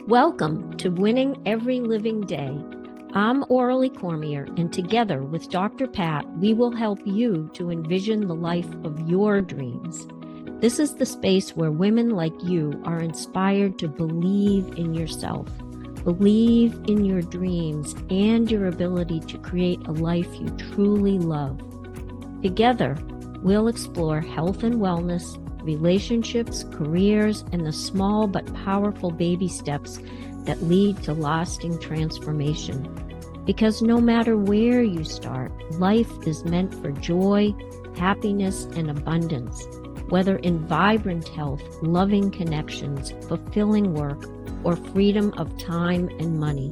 Welcome to Winning Every Living Day. I'm Aurelie Cormier, and together with Dr. Pat, we will help you to envision the life of your dreams. This is the space where women like you are inspired to believe in yourself, believe in your dreams, and your ability to create a life you truly love. Together, we'll explore health and wellness, relationships, careers, and the small but powerful baby steps that lead to lasting transformation. Because no matter where you start, life is meant for joy, happiness, and abundance, whether in vibrant health, loving connections, fulfilling work, or freedom of time and money.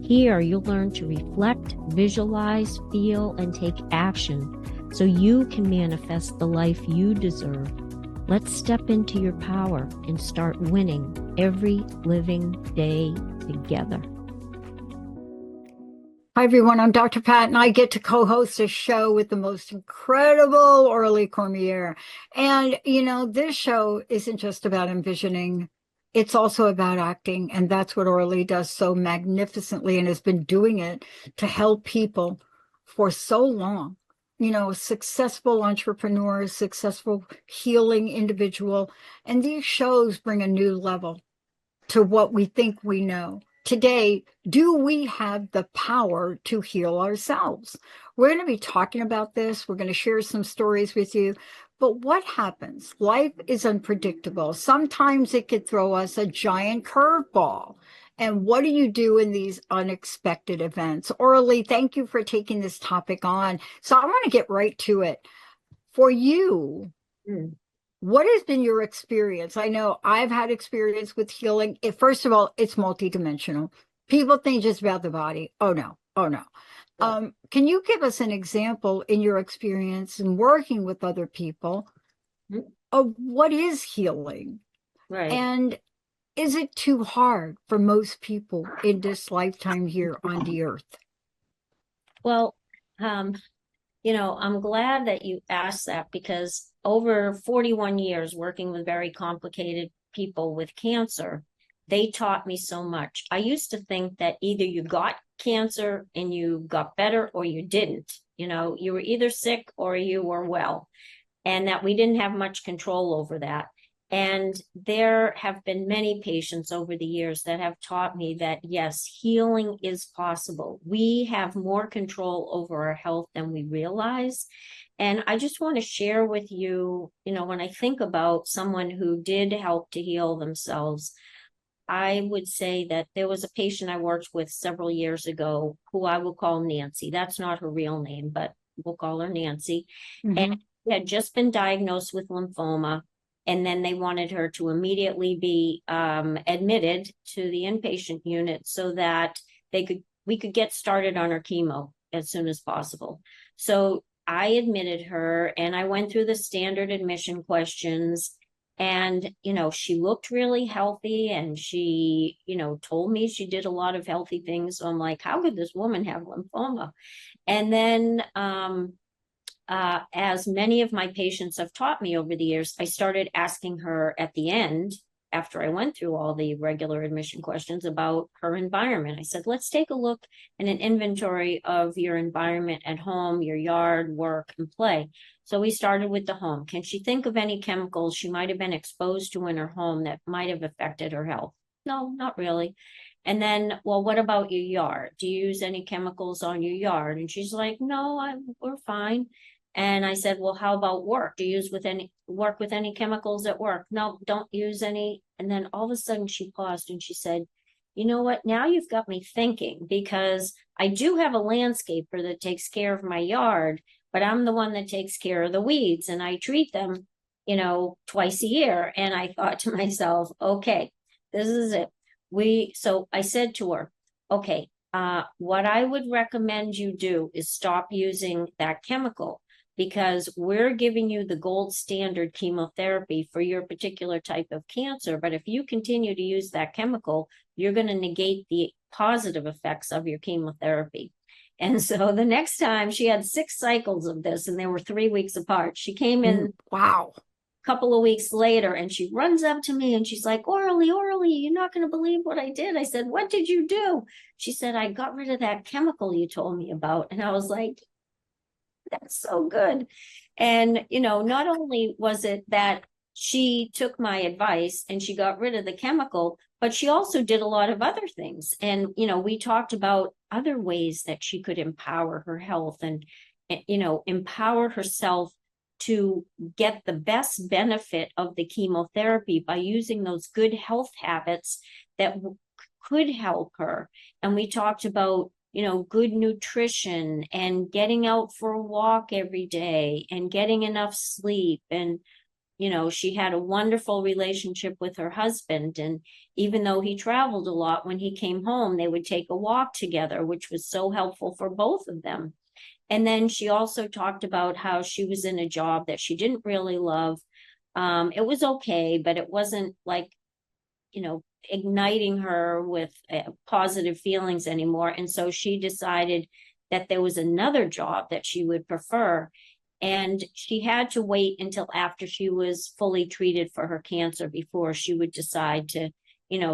Here, you'll learn to reflect, visualize, feel, and take action so you can manifest the life you deserve. Let's step into your power and start winning every living day together. Hi, everyone. I'm Dr. Pat, and I get to co-host a show with the most incredible Aurelie Cormier. And, this show isn't just about envisioning. It's also about acting. And that's what Aurelie does so magnificently and has been doing it to help people for so long. Successful entrepreneurs, successful healing individual. And these shows bring a new level to what we think we know. Today, do we have the power to heal ourselves? We're going to be talking about this. We're going to share some stories with you. But what happens? Life is unpredictable. Sometimes it could throw us a giant curveball. And what do you do in these unexpected events? Aurelie, thank you for taking this topic on. So I want to get right to it. For you, what has been your experience? I know I've had experience with healing. First of all, it's multidimensional. People think just about the body. Oh, no. Yeah. Can you give us an example in your experience in working with other people of what is healing? Right. And is it too hard for most people in this lifetime here on the earth? Well, I'm glad that you asked that, because over 41 years working with very complicated people with cancer, they taught me so much. I used to think that either you got cancer and you got better or you didn't. You were either sick or you were well, and that we didn't have much control over that. And there have been many patients over the years that have taught me that, yes, healing is possible. We have more control over our health than we realize. And I just want to share with you, when I think about someone who did help to heal themselves, I would say that there was a patient I worked with several years ago who I will call Nancy. That's not her real name, but we'll call her Nancy. Mm-hmm. And she had just been diagnosed with lymphoma. And then they wanted her to immediately be admitted to the inpatient unit so that we could get started on her chemo as soon as possible. So I admitted her, and I went through the standard admission questions. And, she looked really healthy, and she, told me she did a lot of healthy things. So I'm like, how could this woman have lymphoma? And then, as many of my patients have taught me over the years, I started asking her at the end, after I went through all the regular admission questions, about her environment. I said, let's take a look at an inventory of your environment at home, your yard, work, and play. So we started with the home. Can she think of any chemicals she might have been exposed to in her home that might have affected her health? No, not really. And then, well, what about your yard? Do you use any chemicals on your yard? And she's like, no, we're fine. And I said, well, how about work? Do you work with any chemicals at work? No, don't use any. And then all of a sudden she paused and she said, you know what? Now you've got me thinking, because I do have a landscaper that takes care of my yard, but I'm the one that takes care of the weeds, and I treat them, twice a year. And I thought to myself, okay, this is it. So I said to her, okay, what I would recommend you do is stop using that chemical, because we're giving you the gold standard chemotherapy for your particular type of cancer. But if you continue to use that chemical, you're going to negate the positive effects of your chemotherapy. And so the next time, she had 6 cycles of this, and they were 3 weeks apart. She came in. Wow. couple of weeks later, and she runs up to me and she's like, Orly, you're not going to believe what I did. I said, what did you do? She said, I got rid of that chemical you told me about. And I was like, that's so good. And, not only was it that she took my advice and she got rid of the chemical, but she also did a lot of other things. And, we talked about other ways that she could empower her health and, empower herself to get the best benefit of the chemotherapy by using those good health habits that could help her. And we talked about good nutrition and getting out for a walk every day and getting enough sleep. And, she had a wonderful relationship with her husband. And even though he traveled a lot, when he came home, they would take a walk together, which was so helpful for both of them. And then she also talked about how she was in a job that she didn't really love. It was okay, but it wasn't like, igniting her with positive feelings anymore. And so she decided that there was another job that she would prefer. And she had to wait until after she was fully treated for her cancer before she would decide to,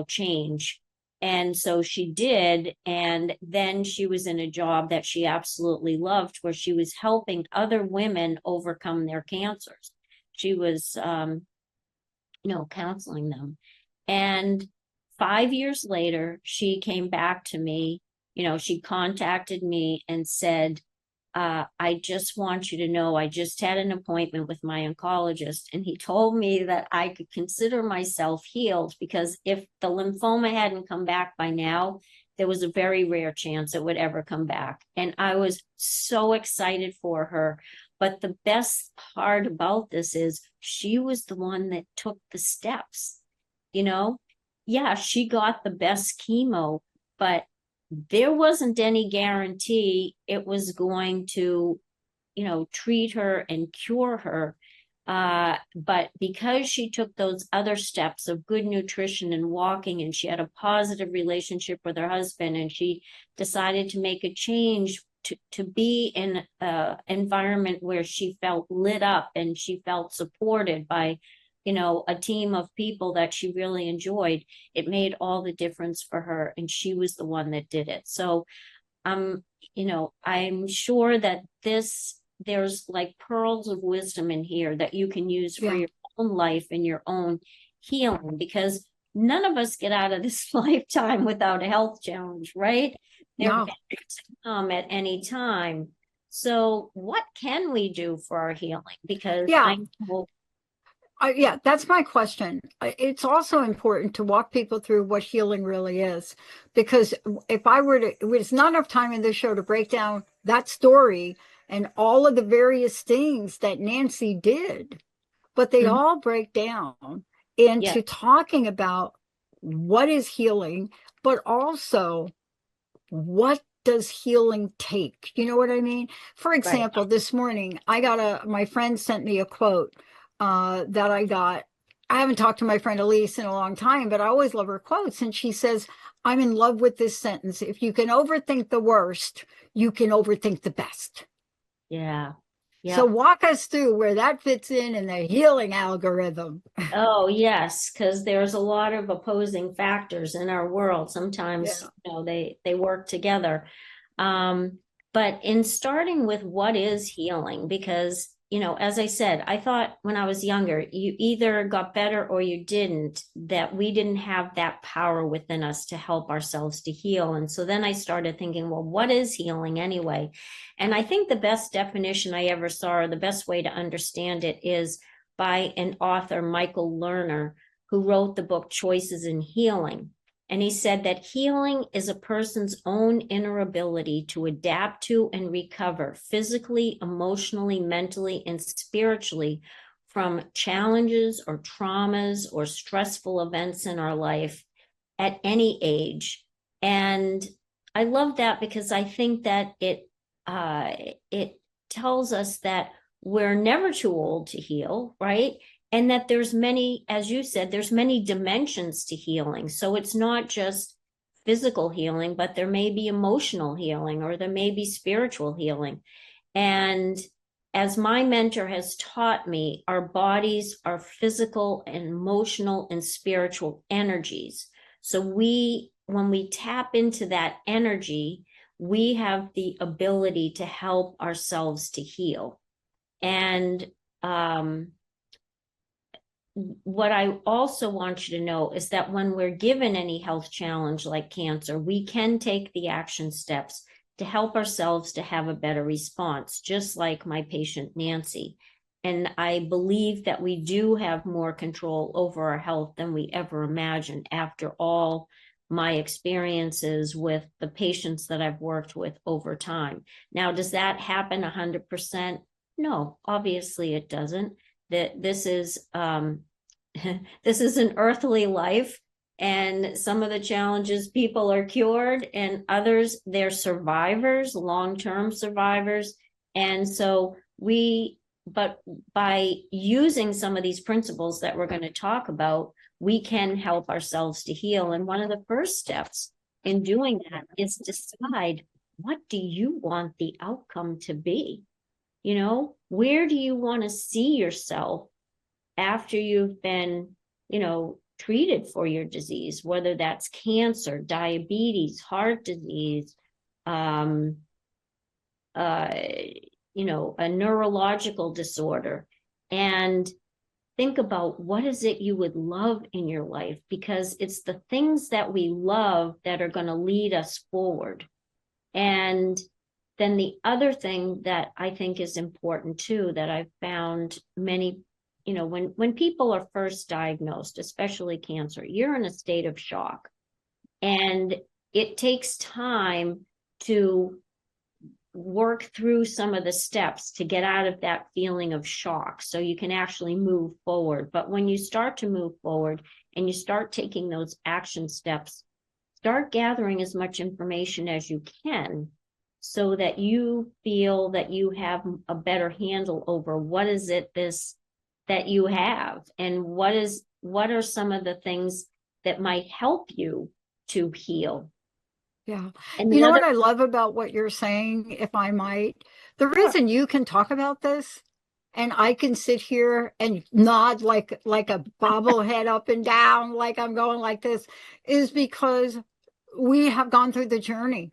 change. And so she did. And then she was in a job that she absolutely loved, where she was helping other women overcome their cancers. She was, counseling them. And 5 years later, she came back to me. She contacted me and said, I just want you to know, I just had an appointment with my oncologist, and he told me that I could consider myself healed, because if the lymphoma hadn't come back by now, there was a very rare chance it would ever come back. And I was so excited for her. But the best part about this is she was the one that took the steps, yeah, she got the best chemo, but there wasn't any guarantee it was going to, treat her and cure her. But because she took those other steps of good nutrition and walking, and she had a positive relationship with her husband, and she decided to make a change to be in an environment where she felt lit up and she felt supported by a team of people that she really enjoyed, it made all the difference for her. And she was the one that did it. So, I'm sure that there's like pearls of wisdom in here that you can use for your own life and your own healing, because none of us get out of this lifetime without a health challenge, right? They're No. bound to come at any time. So what can we do for our healing? Because Yeah. I know. Yeah, that's my question. It's also important to walk people through what healing really is, because if I were to, there's not enough time in this show to break down that story and all of the various things that Nancy did, but they Mhm. all break down Yeah, into talking about what is healing, but also what does healing take? You know what I mean? For right. example, this morning my friend sent me a quote that I got. I haven't talked to my friend Elise in a long time, but I always love her quotes. And she says, I'm in love with this sentence. If you can overthink the worst, you can overthink the best. Yeah. So Yep. walk us through where that fits in the healing algorithm. Oh, yes, because there's a lot of opposing factors in our world. Sometimes, Yeah. they work together. Um, but in starting with what is healing, because, as I said, I thought when I was younger, you either got better or you didn't, that we didn't have that power within us to help ourselves to heal. And so then I started thinking, well, what is healing anyway? And I think the best definition I ever saw, or the best way to understand it, is by an author, Michael Lerner, who wrote the book Choices in Healing. And he said that healing is a person's own inner ability to adapt to and recover physically, emotionally, mentally, and spiritually from challenges or traumas or stressful events in our life at any age. And I love that, because I think that it tells us that we're never too old to heal, right? And that there's many, as you said, there's many dimensions to healing. So it's not just physical healing, but there may be emotional healing, or there may be spiritual healing. And as my mentor has taught me, our bodies are physical and emotional and spiritual energies. So when we tap into that energy, we have the ability to help ourselves to heal. And what I also want you to know is that when we're given any health challenge like cancer, we can take the action steps to help ourselves to have a better response, just like my patient Nancy. And I believe that we do have more control over our health than we ever imagined after all my experiences with the patients that I've worked with over time. Now, does that happen 100%? No, obviously it doesn't. That this is this is an earthly life, and some of the challenges people are cured, and others they're survivors, long-term survivors. And so but by using some of these principles that we're going to talk about, we can help ourselves to heal. And one of the first steps in doing that is decide, what do you want the outcome to be? You know, where do you want to see yourself after you've been, treated for your disease, whether that's cancer, diabetes, heart disease, um, a neurological disorder, and think about what is it you would love in your life, because it's the things that we love that are going to lead us forward. And then the other thing that I think is important too, that I've found many, when people are first diagnosed, especially cancer, you're in a state of shock. And it takes time to work through some of the steps to get out of that feeling of shock so you can actually move forward. But when you start to move forward and you start taking those action steps, start gathering as much information as you can so that you feel that you have a better handle over what is it that you have, and what are some of the things that might help you to heal. Yeah. And You the know other, what I love about what you're saying, if I might? The sure, reason you can talk about this and I can sit here and nod like a bobblehead up and down, like I'm going like this, is because we have gone through the journey,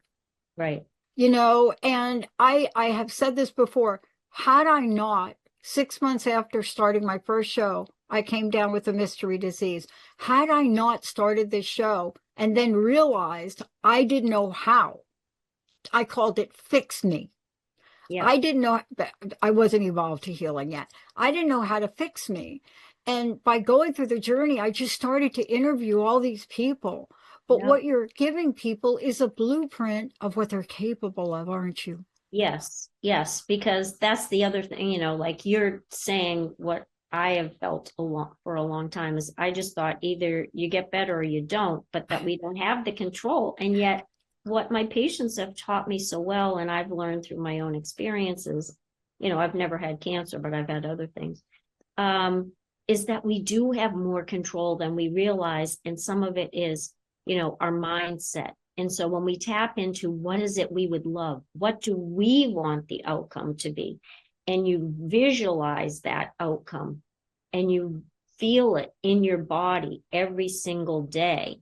right, and I have said this before. Had I not, 6 months after starting my first show, I came down with a mystery disease. Had I not started this show and then realized I didn't know how, I called it Fix Me. yeah, I didn't know, I wasn't evolved to healing yet. I didn't know how to fix me. And by going through the journey, I just started to interview all these people. But yeah. what you're giving people is a blueprint of what they're capable of, aren't you? Yes, yes, because that's the other thing, like you're saying, what I have felt for a long time is I just thought either you get better or you don't, but that we don't have the control. And yet, what my patients have taught me so well, and I've learned through my own experiences, I've never had cancer, but I've had other things, is that we do have more control than we realize. And some of it is, our mindset. And so when we tap into what is it we would love, what do we want the outcome to be, and you visualize that outcome and you feel it in your body every single day,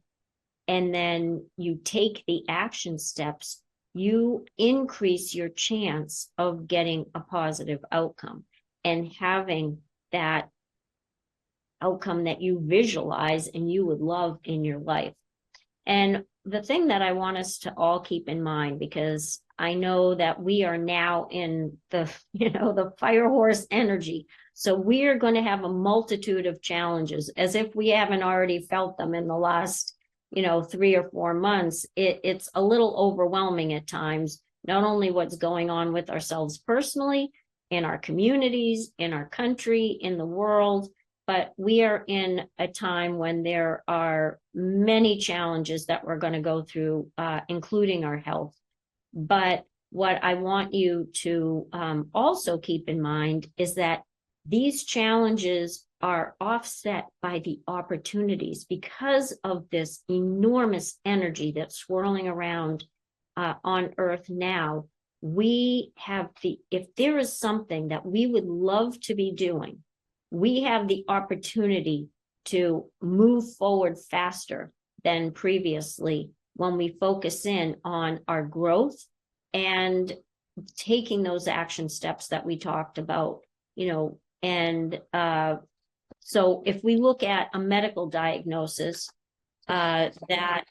and then you take the action steps, you increase your chance of getting a positive outcome and having that outcome that you visualize and you would love in your life. And the thing that I want us to all keep in mind, because I know that we are now in the, the fire horse energy. So we are going to have a multitude of challenges, as if we haven't already felt them in the last, 3 or 4 months. It's a little overwhelming at times, not only what's going on with ourselves personally, in our communities, in our country, in the world, but we are in a time when there are many challenges that we're going to go through, including our health. But what I want you to also keep in mind is that these challenges are offset by the opportunities because of this enormous energy that's swirling around on Earth now. if there is something that we would love to be doing, we have the opportunity to move forward faster than previously when we focus in on our growth and taking those action steps that we talked about, and so if we look at a medical diagnosis, that,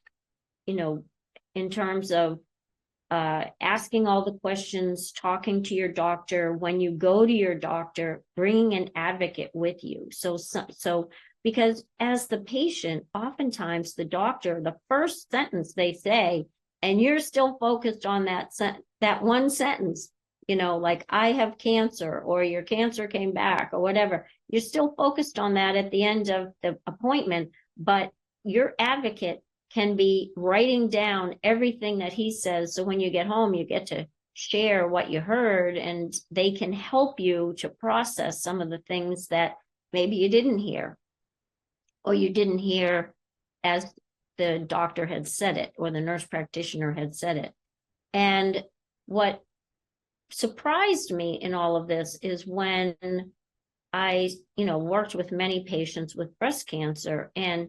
in terms of asking all the questions, talking to your doctor, when you go to your doctor, bringing an advocate with you. So because as the patient, oftentimes the doctor, the first sentence they say, and you're still focused on that one sentence, like I have cancer, or your cancer came back, or whatever. You're still focused on that at the end of the appointment, but your advocate can be writing down everything that he says. So when you get home, you get to share what you heard, and they can help you to process some of the things that maybe you didn't hear, or you didn't hear as the doctor had said it, or the nurse practitioner had said it. And what surprised me in all of this is when I, worked with many patients with breast cancer, and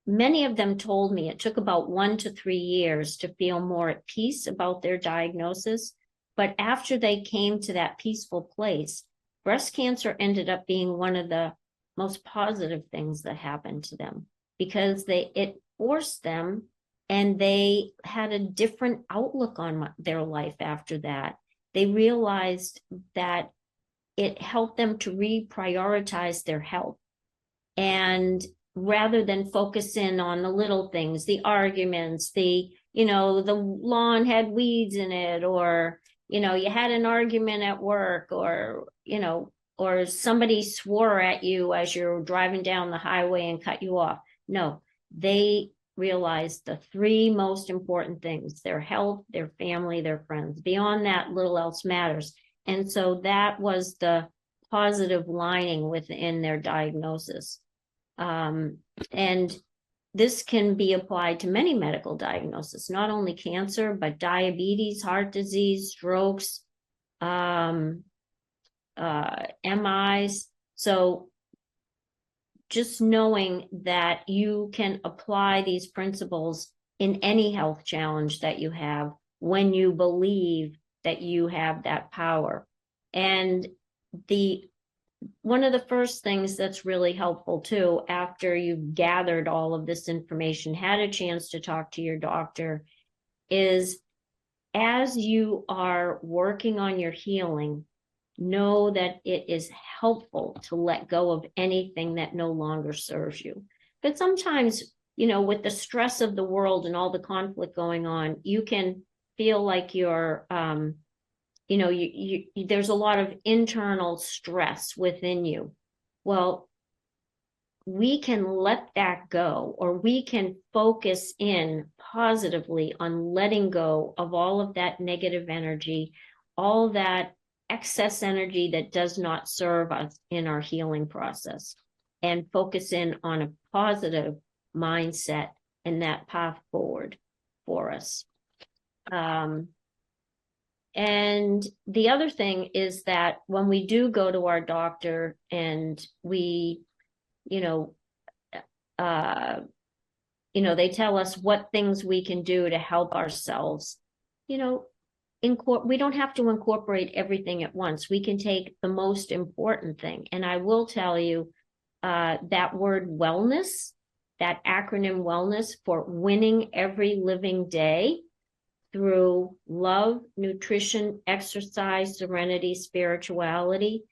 many of them told me it took about 1 to 3 years to feel more at peace about their diagnosis. But after they came to that peaceful place, breast cancer ended up being one of the most positive things that happened to them, because it forced them, and they had a different outlook on their life after that. They realized that it helped them to reprioritize their health, and rather than focus in on the little things, the arguments, the lawn had weeds in it, or you had an argument at work, or somebody swore at you as you're driving down the highway and cut you off. No, they realized the 3 most important things: their health, their family, their friends. Beyond that, little else matters. And so that was the positive lining within their diagnosis. And this can be applied to many medical diagnoses, not only cancer, but diabetes, heart disease, strokes, MIs. So just knowing that you can apply these principles in any health challenge that you have, when you believe that you have that power. And one of the first things that's really helpful too, after you've gathered all of this information, had a chance to talk to your doctor, is as you are working on your healing, know that it is helpful to let go of anything that no longer serves you. But sometimes, with the stress of the world and all the conflict going on, you can feel like you're, there's a lot of internal stress within you. Well, we can let that go, or we can focus in positively on letting go of all of that negative energy, all that excess energy that does not serve us in our healing process, and focus in on a positive mindset and that path forward for us. And the other thing is that when we do go to our doctor and we, they tell us what things we can do to help ourselves, we don't have to incorporate everything at once. We can take the most important thing. And I will tell you that word wellness, that acronym wellness, for winning every living day through love, nutrition, exercise, serenity, spirituality.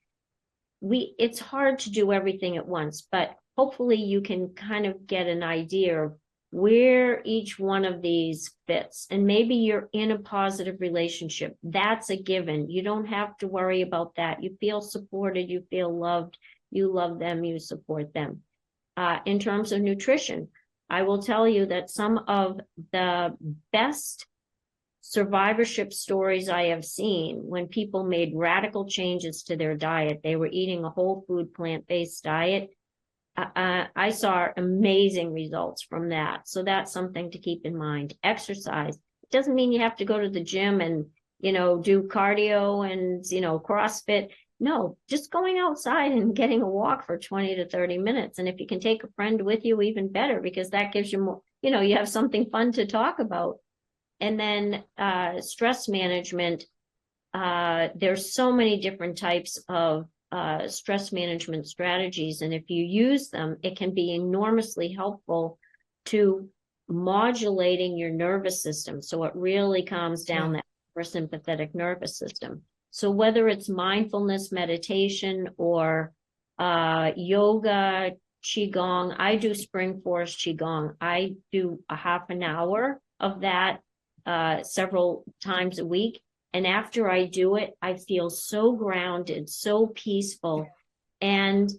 It's hard to do everything at once, but hopefully you can kind of get an idea of where each one of these fits. And maybe you're in a positive relationship. That's a given. You don't have to worry about that. You feel supported, you feel loved, you love them, you support them. In terms of nutrition, I will tell you that some of the best survivorship stories I have seen, when people made radical changes to their diet, they were eating a whole food, plant-based diet. I saw amazing results from that. So that's something to keep in mind. Exercise. It doesn't mean you have to go to the gym and, do cardio and, CrossFit. No, just going outside and getting a walk for 20 to 30 minutes. And if you can take a friend with you, even better, because that gives you more, you have something fun to talk about. And then stress management. There's so many different types of stress management strategies. And if you use them, it can be enormously helpful to modulating your nervous system. So it really calms down that parasympathetic nervous system. So whether it's mindfulness meditation or yoga, qigong, I do spring forest qigong. I do a half an hour of that several times a week. And after I do it, I feel so grounded, so peaceful. And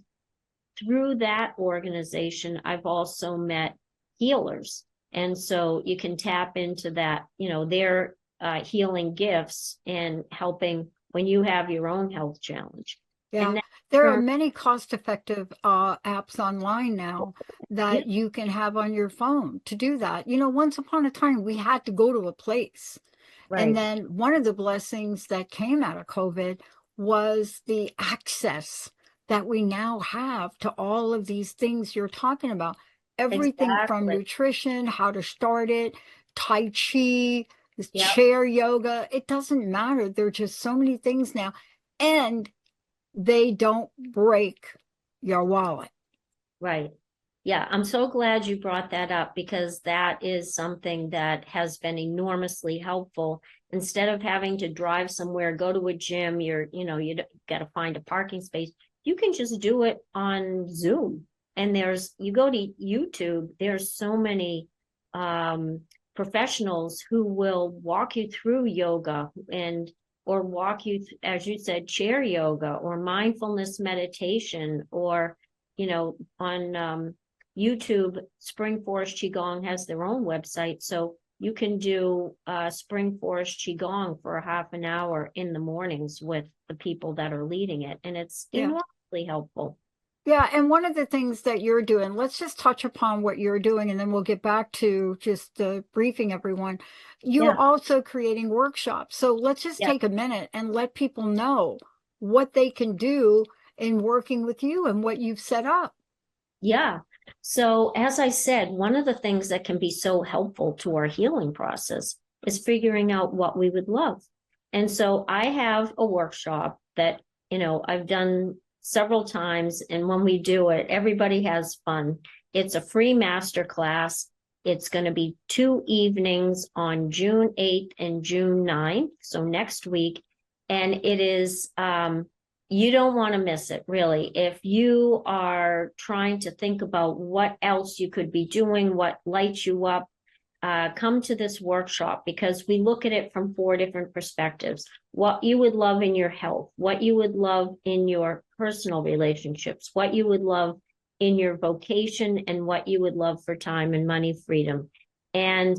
through that organization, I've also met healers. And so you can tap into that, their healing gifts and helping when you have your own health challenge. Yeah, And there are many cost-effective apps online now that you can have on your phone to do that. Once upon a time, we had to go to a place. And right, then one of the blessings that came out of COVID was the access that we now have to all of these things you're talking about. Everything from exactly. nutrition, how to start it, Tai Chi, Yep, chair yoga. It doesn't matter. There are just so many things now. And they don't break your wallet. right. Yeah, I'm so glad you brought that up because that is something that has been enormously helpful. Instead of having to drive somewhere, go to a gym, you got to find a parking space. You can just do it on Zoom. And you go to YouTube, there's so many professionals who will walk you through yoga or walk you, as you said, chair yoga or mindfulness meditation or, on YouTube, Spring Forest Qigong has their own website. So you can do Spring Forest Qigong for a half an hour in the mornings with the people that are leading it. And it's Yeah. enormously helpful. Yeah, and one of the things that you're doing, let's just touch upon what you're doing and then we'll get back to just briefing everyone. You're Yeah. also creating workshops. So let's just Yeah. take a minute and let people know what they can do in working with you and what you've set up. Yeah. So, as I said, one of the things that can be so helpful to our healing process is figuring out what we would love. And so I have a workshop that, I've done several times. And when we do it, everybody has fun. It's a free master class. It's going to be 2 evenings on June 8th and June 9th. So next week. And it is, you don't want to miss it, really. If you are trying to think about what else you could be doing, what lights you up, come to this workshop because we look at it from 4 different perspectives. What you would love in your health, what you would love in your personal relationships, what you would love in your vocation, and what you would love for time and money freedom. And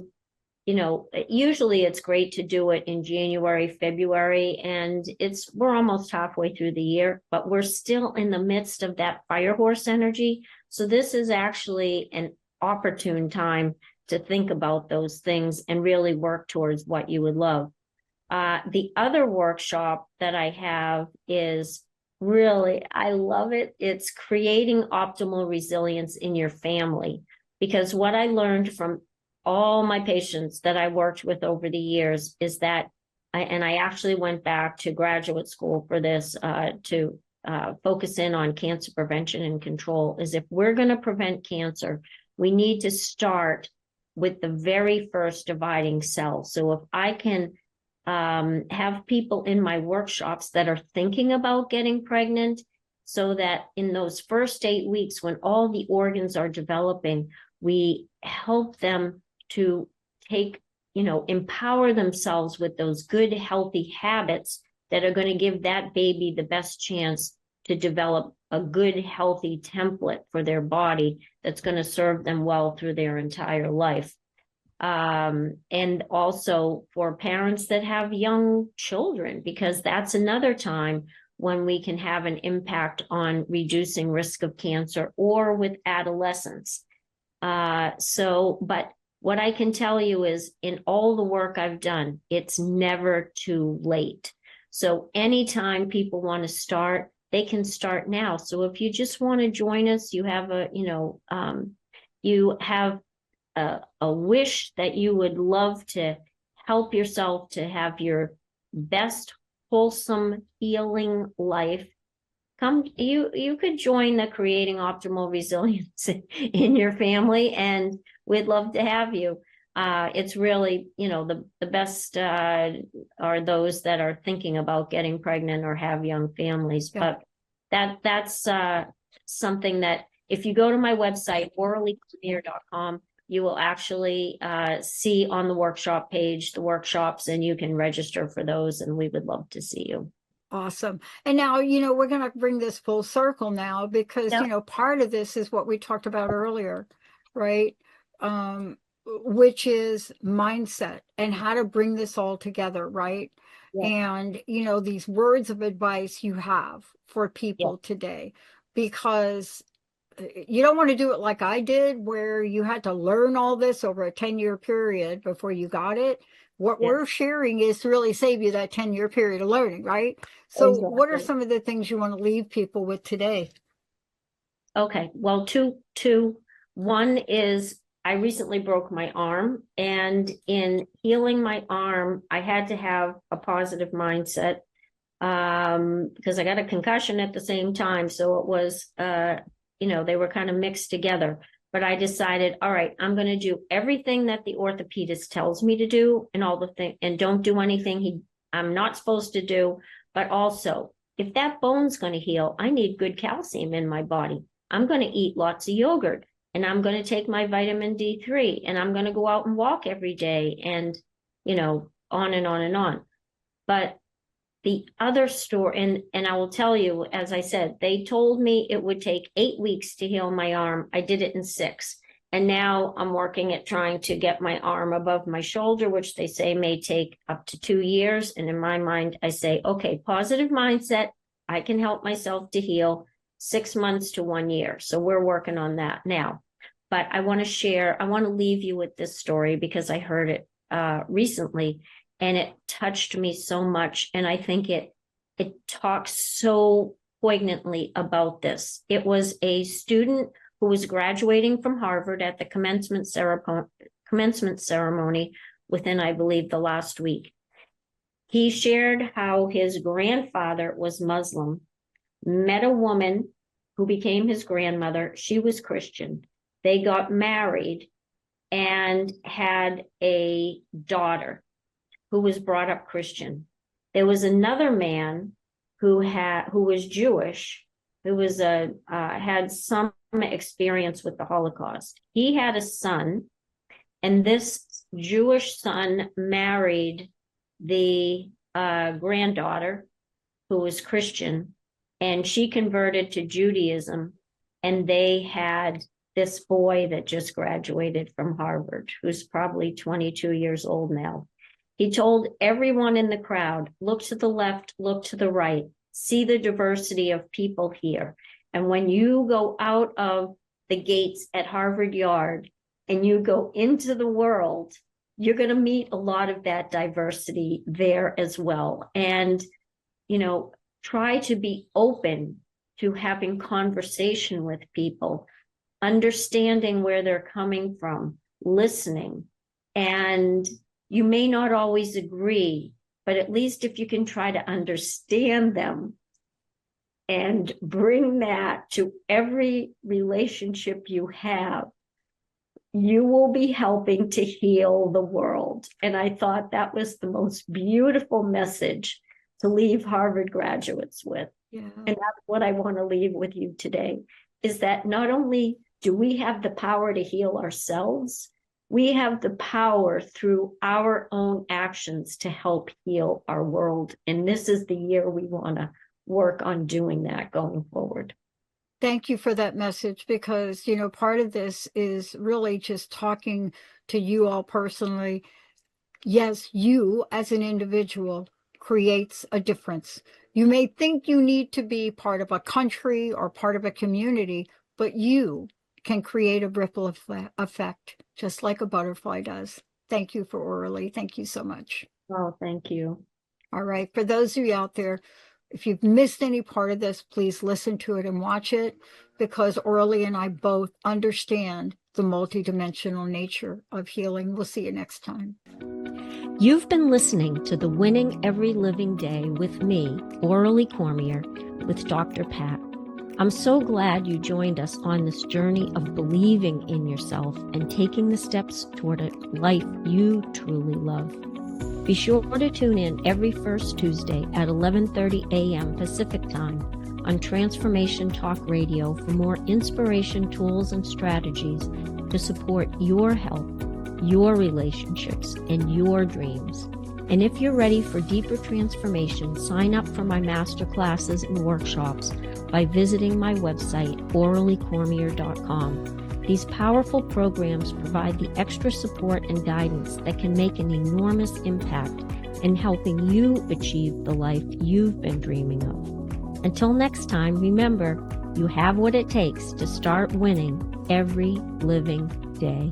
usually it's great to do it in January, February, and we're almost halfway through the year, but we're still in the midst of that fire horse energy. So this is actually an opportune time to think about those things and really work towards what you would love. The other workshop that I have is really, I love it. It's creating optimal resilience in your family. Because what I learned from all my patients that I worked with over the years is that, and I actually went back to graduate school for this to focus in on cancer prevention and control, is if we're going to prevent cancer, we need to start with the very first dividing cell. So if I can have people in my workshops that are thinking about getting pregnant, so that in those first 8 weeks, when all the organs are developing, we help them to empower themselves with those good, healthy habits that are going to give that baby the best chance to develop a good, healthy template for their body that's going to serve them well through their entire life. And also for parents that have young children, because that's another time when we can have an impact on reducing risk of cancer or with adolescents. But what I can tell you is in all the work I've done, it's never too late. So anytime people want to start, they can start now. So if you just want to join us, you have you have a wish that you would love to help yourself to have your best wholesome healing life, come you could join the Creating Optimal Resilience in your family, and we'd love to have you. It's really, the best are those that are thinking about getting pregnant or have young families. Yeah. But that's something that if you go to my website, orallyclear.com, you will actually see on the workshop page the workshops, and you can register for those, and we would love to see you. Awesome. And now, we're going to bring this full circle now because, Yep. part of this is what we talked about earlier, right? Which is mindset and how to bring this all together, right? Yep. And, these words of advice you have for Yep. people today, because you don't want to do it like I did, where you had to learn all this over a 10-year period before you got it. What Yep. we're sharing is to really save you that 10-year period of learning, right? So what are Exactly. some of the things you want to leave people with today? Okay. Well, two. One is I recently broke my arm, and in healing my arm, I had to have a positive mindset because I got a concussion at the same time. So it was, they were kind of mixed together. But I decided, all right, I'm going to do everything that the orthopedist tells me to do, and all the thing, and don't do anything I'm not supposed to do. But also, if that bone's going to heal, I need good calcium in my body. I'm going to eat lots of yogurt, and I'm going to take my vitamin D3, and I'm going to go out and walk every day, and on and on and on. But the other story, and I will tell you, as I said, they told me it would take 8 weeks to heal my arm. I did it in 6. And now I'm working at trying to get my arm above my shoulder, which they say may take up to 2 years. And in my mind, I say, okay, positive mindset. I can help myself to heal 6 months to 1 year. So we're working on that now. But I want to leave you with this story because I heard it recently, and it touched me so much. And I think it talks so poignantly about this. It was a student who was graduating from Harvard at the commencement ceremony within, I believe, the last week. He shared how his grandfather was Muslim, met a woman who became his grandmother. She was Christian. They got married and had a daughter who was brought up Christian. There was another man who was Jewish, who was had some experience with the Holocaust. He had a son, and this Jewish son married the granddaughter, who was Christian, and she converted to Judaism, and they had this boy that just graduated from Harvard, who's probably 22 years old now. He told everyone in the crowd, look to the left, look to the right, see the diversity of people here. And when you go out of the gates at Harvard Yard and you go into the world, you're going to meet a lot of that diversity there as well. And, try to be open to having conversation with people, understanding where they're coming from, listening. And you may not always agree, but at least if you can try to understand them and bring that to every relationship you have, you will be helping to heal the world. And I thought that was the most beautiful message to leave Harvard graduates with. Yeah. And that's what I want to leave with you today, is that not only do we have the power to heal ourselves, we have the power through our own actions to help heal our world. And this is the year we want to work on doing that going forward. Thank you for that message because, part of this is really just talking to you all personally. Yes, you as an individual creates a difference. You may think you need to be part of a country or part of a community, but you can create a ripple effect, just like a butterfly does. Thank you for orally. Thank you so much. Oh, thank you. All right. For those of you out there, if you've missed any part of this, please listen to it and watch it, because Orly and I both understand the multidimensional nature of healing. We'll see you next time. You've been listening to the Winning Every Living Day with me, Orly Cormier, with Dr. Pat. I'm so glad you joined us on this journey of believing in yourself and taking the steps toward a life you truly love. Be sure to tune in every first Tuesday at 11:30 a.m. Pacific Time on Transformation Talk Radio for more inspiration, tools, and strategies to support your health, your relationships, and your dreams. And if you're ready for deeper transformation, sign up for my master classes and workshops by visiting my website, orlycormier.com. These powerful programs provide the extra support and guidance that can make an enormous impact in helping you achieve the life you've been dreaming of. Until next time, remember, you have what it takes to start winning every living day.